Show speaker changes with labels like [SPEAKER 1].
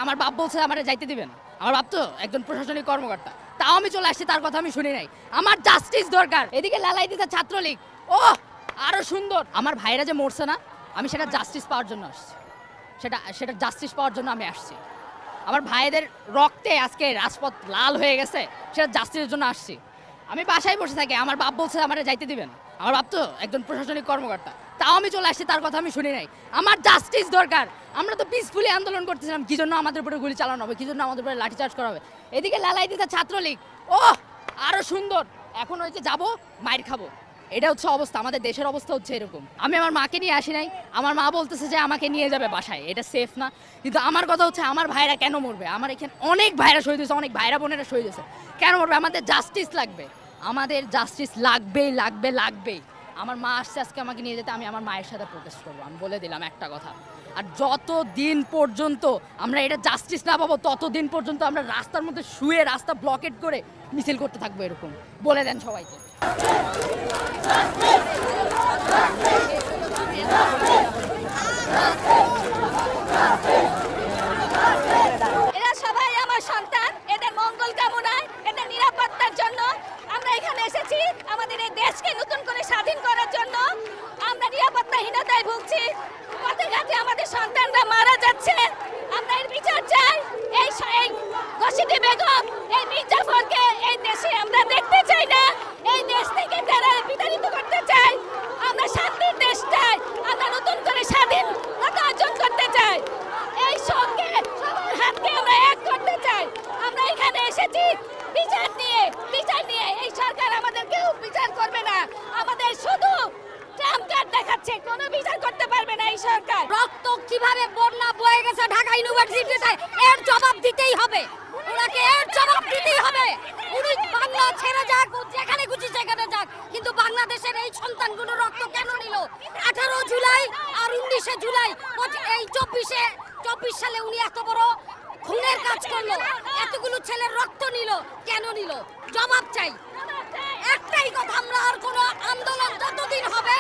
[SPEAKER 1] আমার বাপ বলছে আমারে যাইতে দিবেন। আমার বাপ তো একজন প্রশাসনিক কর্মকর্তা, তাও আমি চলে আসছি, তার কথা আমি শুনি নাই। আমার জাস্টিস দরকার। এদিকে লালাই দিতে ছাত্রলীগ, ও আরো সুন্দর। আমার ভাইরা যে মরছে না, আমি সেটা জাস্টিস পাওয়ার জন্য আসছি। সেটা জাস্টিস পাওয়ার জন্য আমি আসছি। আমার ভাইদের রক্তে আজকে রাজপথ লাল হয়ে গেছে, সেটা জাস্টিসের জন্য আসছি। আমি বাসায় বসে থাকি, আমার বাপ বলছে আমারে যাইতে দিবেন। আমার বাপ তো একজন প্রশাসনিক কর্মকর্তা, তাও আমি চলে আসছি, তার কথা আমি শুনি নাই। আমার জাস্টিস দরকার। আমরা তো পিসফুলি আন্দোলন করতেছিলাম, কি জন্য আমাদের উপরে গুলি চালানো হবে, কি জন্য আমাদের উপরে লাঠিচার্জ করা হবে। এদিকে লালাই দিতে ছাত্রলীগ, ও আরো সুন্দর। এখন হচ্ছে যাবো, মাইর খাবো। এটা হচ্ছে অবস্থা, আমাদের দেশের অবস্থা হচ্ছে এরকম। আমি আমার মাকে নিয়ে আসি নাই, আমার মা বলতেছে যে আমাকে নিয়ে যাবে বাসায়, এটা সেফ না। কিন্তু আমার কথা হচ্ছে আমার ভাইরা কেন মরবে? আমার এখানে অনেক ভাইরা শহীদ হয়েছে, অনেক ভাইরা বোনেরা শহীদ হয়েছে, কেন মরবে? আমাদের জাস্টিস লাগবে, আমাদের জাস্টিস লাগবেই লাগবে লাগবেই। আমার মা আসছে আজকে আমাকে নিয়ে যেতে, আমি আমার মায়ের সাথে প্রোটেস্ট করবো। আমি বলে দিলাম একটা কথা, আর যত দিন পর্যন্ত আমরা এটা জাস্টিস না পাবো, ততদিন পর্যন্ত আমরা রাস্তার মধ্যে শুয়ে রাস্তা ব্লকেট করে মিছিল করতে থাকবো। এরকম বলে দেন সবাইকে।
[SPEAKER 2] এরা সবাই আমার সন্তান, এদের মঙ্গল কামনায়, এদের নিরাপত্তার জন্য আমরা এখানে এসেছি। আমাদের এই দেশকে নতুন করে স্বাধীন করার জন্য আমরা নিরাপত্তাহীনতায় ভুগছি। পথে ঘাটে আমাদের সন্তানরা মারা যাচ্ছে, আমরা এর বিচার চাই। এই ঘসিটি বেগম, এই মির্জাফরকে এই দেশে আমরা দেখতে চাই না। এই দেশ থেকে তারা বিতাড়িত করতে চাই। আমরা শান্তির দেশ চাই, আমরা নতুন করে স্বাধীনতা অর্জন করতে চাই। এই সঙ্গে সবার হাতকে আমরা এক করতে চাই। আমরা এখানে এসেছি বিচার নিয়ে। এই সরকার আমাদের কেউ বিচার করবে না, আমাদের শুধু ট্রাম্প কার্ড দেখাচ্ছে, কোনো বিচার করতে পারবে না এই সরকার।
[SPEAKER 3] রক্ত কিভাবে বন্যা বয়ে গেছে ঢাকা ইউনিভার্সিটিতে, এর জবাব দিতেই হবে। ওনাকে এর জবাব দিতেই হবে। উনি বাংলা ছেড়ে যাক, যেখানে খুশি সেখানে যাক, কিন্তু বাংলাদেশের এই সন্তানগুলো রক্ত কেন নিল? 18 জুলাই আর 19 জুলাই, এই 24 সালে উনি এত বড় খুনের কাজ করলো, এতগুলো ছেলের রক্ত নিল, কেন নিল? জবাব চাই। একটাই কথা, আমরা আর কোনো আন্দোলন যতদিন হবে